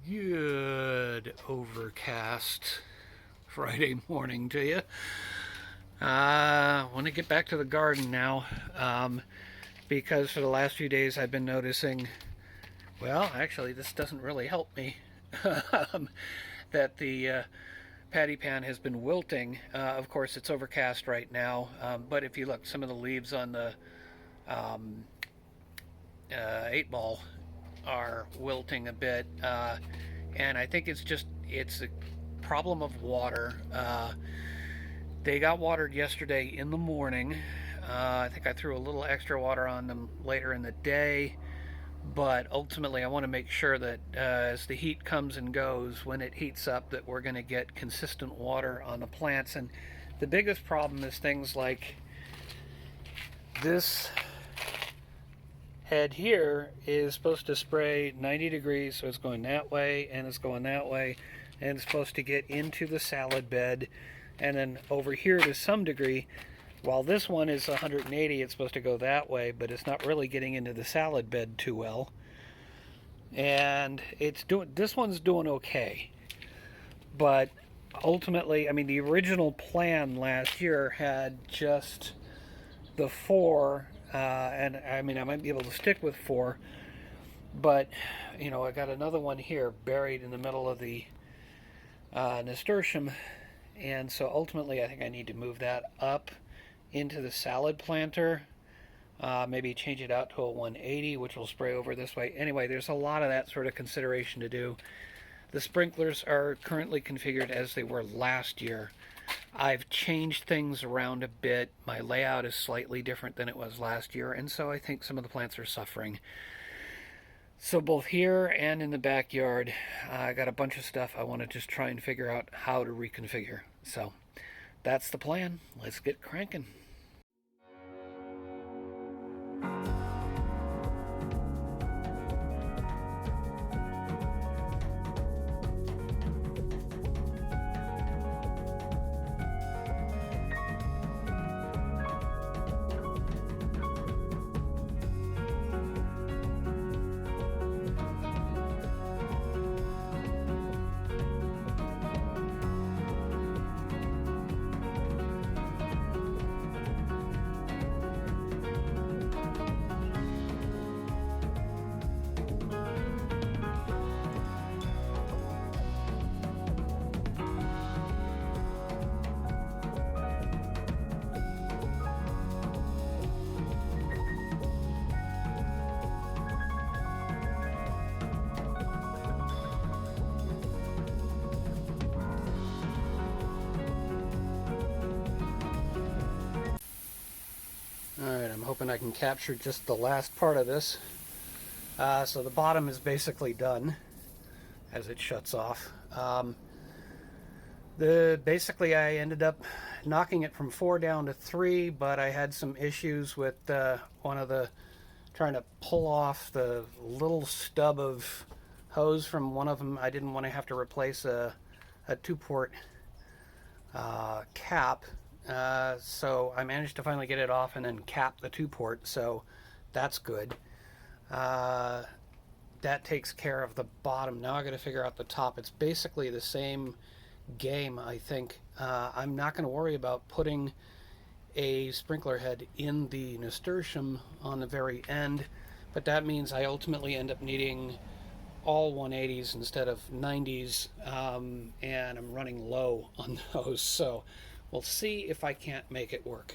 Good overcast Friday morning to you. I want to get back to the garden now because for the last few days I've been noticing, well, actually, this doesn't really help me, that the patty pan has been wilting. Of course, it's overcast right now, but if you look, some of the leaves on the um, 8 ball are wilting a bit, and I think it's a problem of water. They got watered yesterday in the morning. I think I threw a little extra water on them later in the day, but ultimately I want to make sure that as the heat comes and goes, when it heats up, that we're going to get consistent water on the plants. And the biggest problem is things like this head here is supposed to spray 90 degrees, so it's going that way and it's going that way, and it's supposed to get into the salad bed, and then over here to some degree, while this one is 180, it's supposed to go that way, but it's not really getting into the salad bed too well. And this one's doing okay, but ultimately, I mean, the original plan last year had just the 4, and I mean, I might be able to stick with 4, but I got another one here buried in the middle of the nasturtium, and so ultimately I think I need to move that up into the salad planter, maybe change it out to a 180, which will spray over this way. Anyway, there's a lot of that sort of consideration to do. The sprinklers are currently configured as they were last year. I've changed things around a bit. My layout is slightly different than it was last year, and so I think some of the plants are suffering. So both here and in the backyard, I got a bunch of stuff I want to just try and figure out how to reconfigure. So that's the plan. Let's get cranking. Alright, I'm hoping I can capture just the last part of this. So the bottom is basically done as it shuts off. Basically I ended up knocking it from 4 down to 3, but I had some issues with trying to pull off the little stub of hose from one of them. I didn't want to have to replace a 2-port cap. So I managed to finally get it off and then cap the 2-port, so that's good. That takes care of the bottom. Now I got to figure out the top. It's basically the same game, I think. I'm not going to worry about putting a sprinkler head in the nasturtium on the very end, but that means I ultimately end up needing all 180s instead of 90s, and I'm running low on those, so we'll see if I can't make it work.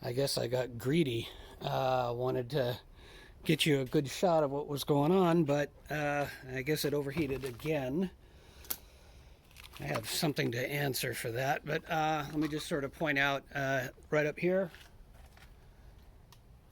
I guess I got greedy. Wanted to get you a good shot of what was going on, but I guess it overheated again. I have something to answer for that, but let me just sort of point out right up here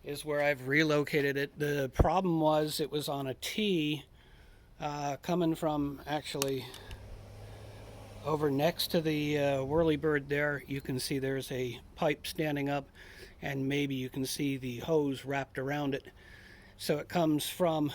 is where I've relocated it. The problem was it was on a T coming from actually over next to the whirlybird there. You can see there's a pipe standing up, and maybe you can see the hose wrapped around it. So it comes from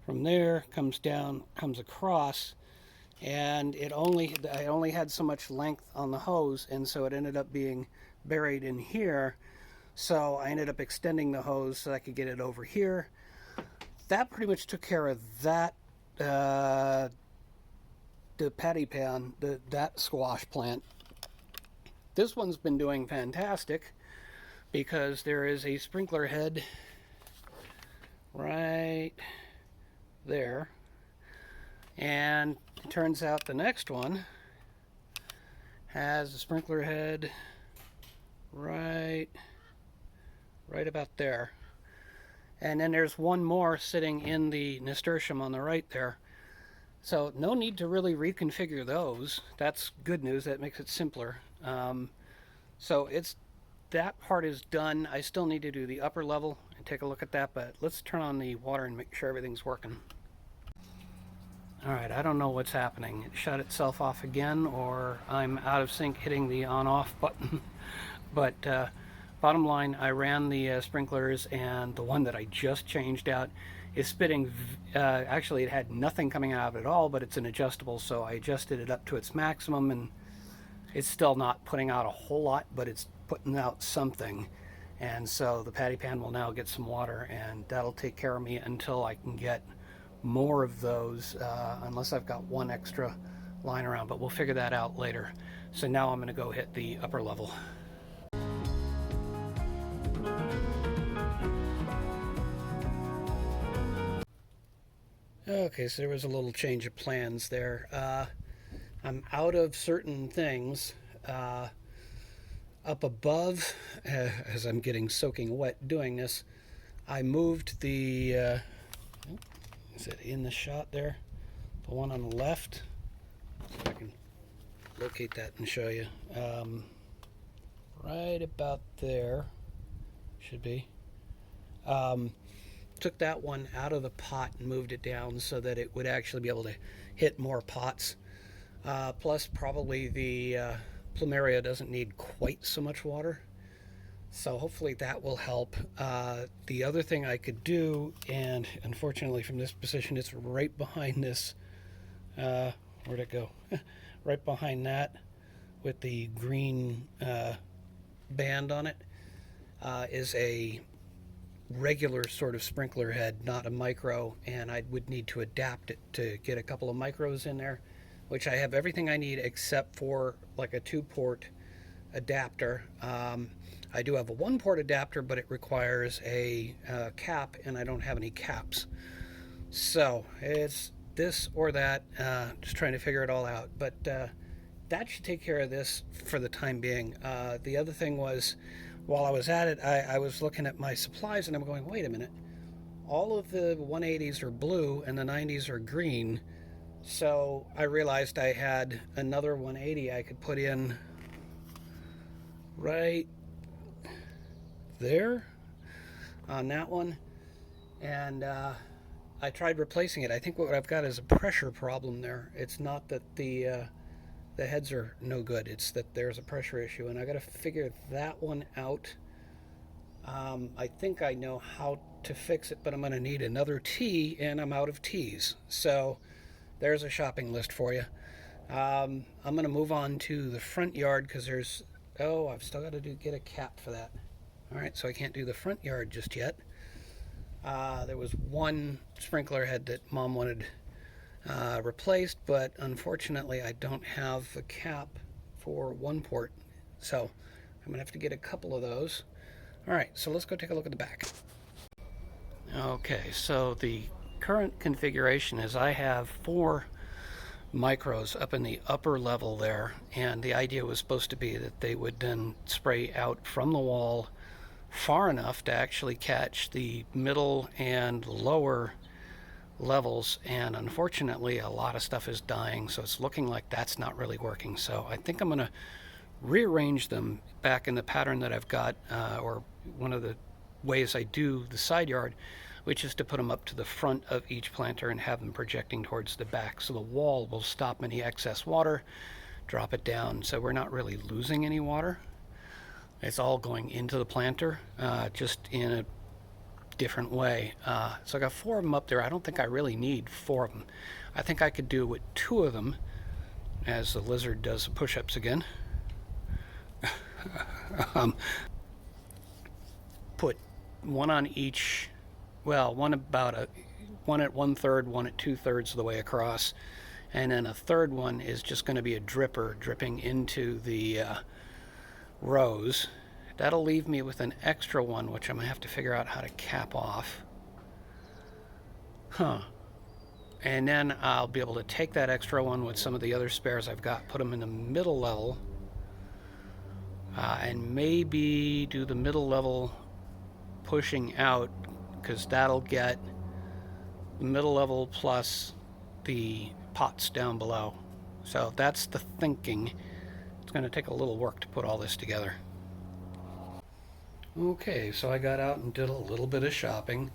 there, comes down, comes across, and I only had so much length on the hose, and so it ended up being buried in here. So I ended up extending the hose so I could get it over here. That pretty much took care of that, the patty pan, that squash plant. This one's been doing fantastic because there is a sprinkler head right there. And it turns out the next one has a sprinkler head right about there. And then there's one more sitting in the nasturtium on the right there. So no need to really reconfigure those. That's good news. That makes it simpler. So that part is done. I still need to do the upper level and take a look at that, but let's turn on the water and make sure everything's working. All right, I don't know what's happening. It shut itself off again, or I'm out of sync hitting the on-off button. But bottom line, I ran the sprinklers, and the one that I just changed out is spitting. Actually, it had nothing coming out of it at all, but it's an adjustable, so I adjusted it up to its maximum, and it's still not putting out a whole lot, but it's putting out something. And so the patty pan will now get some water, and that'll take care of me until I can get more of those, unless I've got one extra lying around, but we'll figure that out later. So now I'm going to go hit the upper level. Okay, so there was a little change of plans there. I'm out of certain things. Up above, as I'm getting soaking wet doing this, I moved the is it in the shot there? The one on the left. See if I can locate that and show you. Right about there, should be. Took that one out of the pot and moved it down so that it would actually be able to hit more pots. Plus, probably the plumeria doesn't need quite so much water. So hopefully that will help. The other thing I could do, and unfortunately from this position, it's right behind this. Where'd it go? Right behind that with the green band on it, is a regular sort of sprinkler head, not a micro, and I would need to adapt it to get a couple of micros in there, which I have everything I need except for like a 2-port adapter. I do have a 1-port adapter, but it requires a cap, and I don't have any caps. So it's this or that, just trying to figure it all out. But that should take care of this for the time being. The other thing was, while I was at it, I was looking at my supplies, and I'm going, wait a minute. All of the 180s are blue, and the 90s are green. So I realized I had another 180 I could put in right there on that one, and I tried replacing it. I think what I've got is a pressure problem there. It's not that the heads are no good, it's that there's a pressure issue, and I got to figure that one out. I think I know how to fix it, but I'm going to need another T, and I'm out of T's. So there's a shopping list for you. I'm going to move on to the front yard because there's, I've still got to get a cap for that. All right, so I can't do the front yard just yet. There was one sprinkler head that Mom wanted replaced, but unfortunately I don't have a cap for 1-port. So I'm going to have to get a couple of those. All right, so let's go take a look at the back. Okay, so the current configuration is I have 4 micros up in the upper level there, and the idea was supposed to be that they would then spray out from the wall far enough to actually catch the middle and lower levels, and unfortunately a lot of stuff is dying, so it's looking like that's not really working. So I think I'm going to rearrange them back in the pattern that I've got, or one of the ways I do the side yard, which is to put them up to the front of each planter and have them projecting towards the back, so the wall will stop any excess water, drop it down, so we're not really losing any water. It's all going into the planter, just in a different way. So I got 4 of them up there. I don't think I really need 4 of them. I think I could do with 2 of them, as the lizard does the push-ups again. Put one on each, well, one at 1/3, one at 2/3 of the way across, and then a third one is just going to be a dripper dripping into the rows. That'll leave me with an extra one, which I'm going to have to figure out how to cap off. And then I'll be able to take that extra one with some of the other spares I've got, put them in the middle level, and maybe do the middle level pushing out, because that'll get the middle level plus the pots down below. So that's the thinking. It's going to take a little work to put all this together. Okay, so I got out and did a little bit of shopping.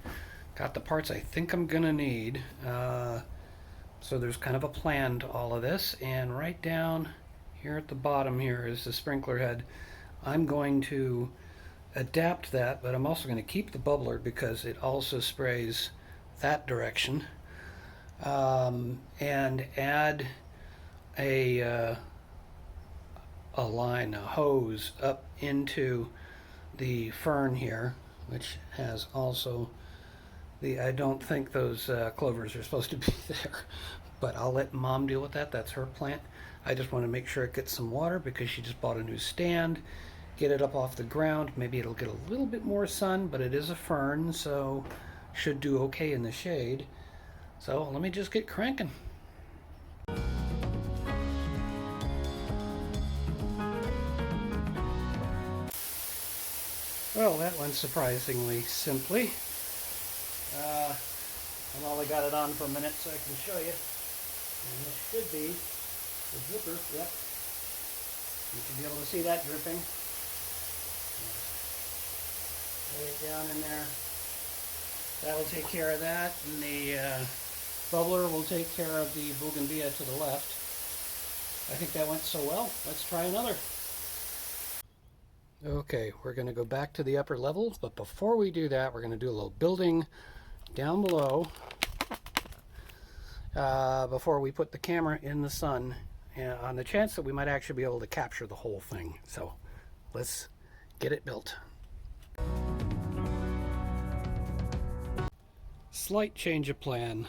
Got the parts I think I'm going to need. So there's kind of a plan to all of this. And right down here at the bottom here is the sprinkler head. I'm going to adapt that, but I'm also going to keep the bubbler because it also sprays that direction. And add a line, a hose up into the fern here, which has also I don't think those clovers are supposed to be there, but I'll let Mom deal with that. That's her plant. I just want to make sure it gets some water because she just bought a new stand. Get it up off the ground. Maybe it'll get a little bit more sun, but it is a fern, so should do okay in the shade. So let me just get cranking. Well, that went surprisingly simply. I've only got it on for a minute so I can show you. And this should be the dripper. Yep. You should be able to see that dripping. Lay it down in there. That'll take care of that. And the bubbler will take care of the bougainvillea to the left. I think that went so well. Let's try another. Okay, we're going to go back to the upper level, but before we do that, we're going to do a little building down below before we put the camera in the sun, on the chance that we might actually be able to capture the whole thing. So let's get it built. Slight change of plan.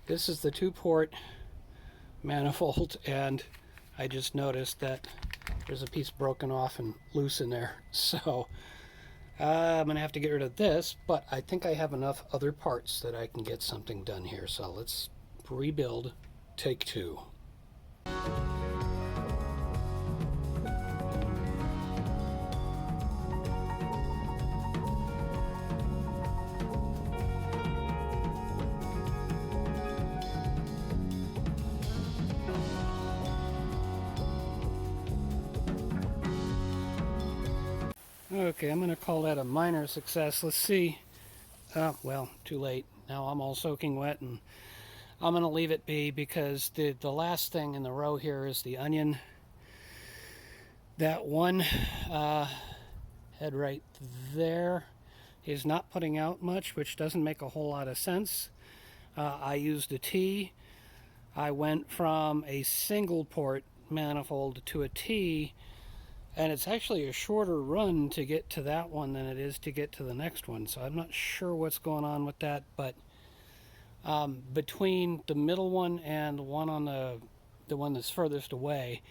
This is the 2-port manifold, and I just noticed that there's a piece broken off and loose in there. So I'm going to have to get rid of this, but I think I have enough other parts that I can get something done here. So let's rebuild, take 2. Okay, I'm going to call that a minor success. Let's see. Well, too late. Now I'm all soaking wet, and I'm going to leave it be because the last thing in the row here is the onion. That one head right there is not putting out much, which doesn't make a whole lot of sense. I used a T. I went from a single port manifold to a T, and it's actually a shorter run to get to that one than it is to get to the next one. So I'm not sure what's going on with that, but between the middle one and the one on the one that's furthest away,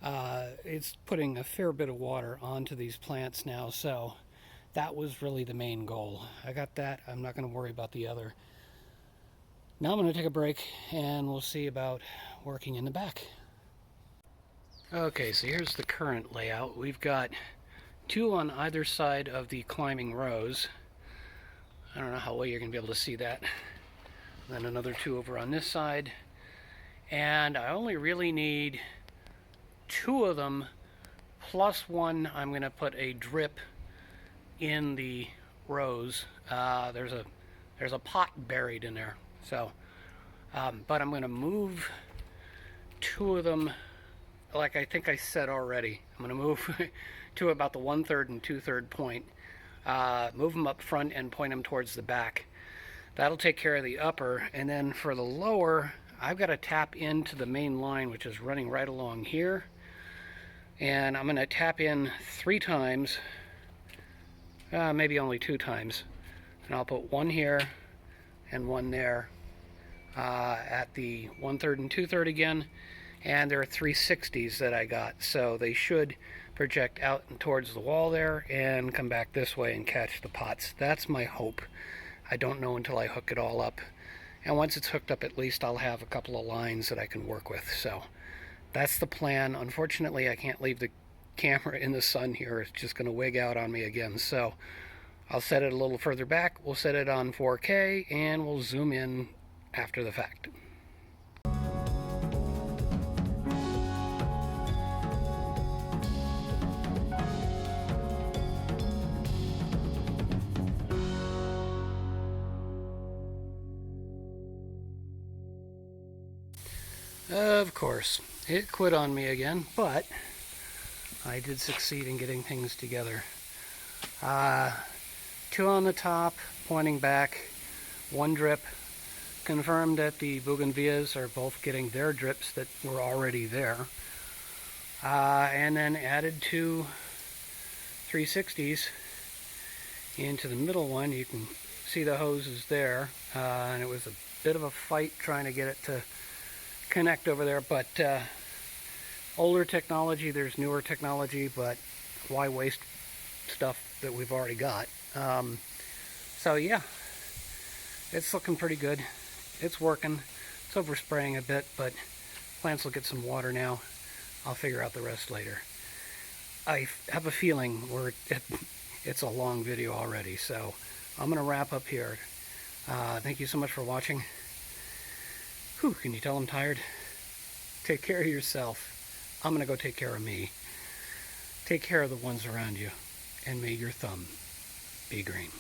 it's putting a fair bit of water onto these plants now. So that was really the main goal. I got that. I'm not going to worry about the other. Now I'm going to take a break, and we'll see about working in the back. Okay, so here's the current layout. We've got 2 on either side of the climbing rows. I don't know how well you're going to be able to see that. Then another 2 over on this side. And I only really need 2 of them, plus 1 I'm going to put a drip in the rows. There's a pot buried in there. So, but I'm going to move 2 of them. Like I think I said already, I'm going to move to about the 1/3 and 2/3 point. Move them up front and point them towards the back. That'll take care of the upper, and then for the lower, I've got to tap into the main line, which is running right along here. And I'm going to tap in 3 times, maybe only 2 times. And I'll put one here and one there at the 1/3 and 2/3 again. And there are 360s that I got, so they should project out and towards the wall there and come back this way and catch the pots. That's my hope. I don't know until I hook it all up. And once it's hooked up, at least I'll have a couple of lines that I can work with. So that's the plan. Unfortunately, I can't leave the camera in the sun here. It's just going to wig out on me again. So I'll set it a little further back. We'll set it on 4K and we'll zoom in after the fact. Of course, it quit on me again, but I did succeed in getting things together. 2 on the top, pointing back, 1 drip. Confirmed that the bougainvilleas are both getting their drips that were already there. And then added 2 360s into the middle one. You can see the hoses there, and it was a bit of a fight trying to get it to connect over there, but older technology, there's newer technology, but why waste stuff that we've already got? So yeah, it's looking pretty good. It's working. It's overspraying a bit, but plants will get some water now. I'll figure out the rest later. I have a feeling it's a long video already, so I'm going to wrap up here. Thank you so much for watching. Whew, can you tell I'm tired? Take care of yourself. I'm going to go take care of me. Take care of the ones around you. And may your thumb be green.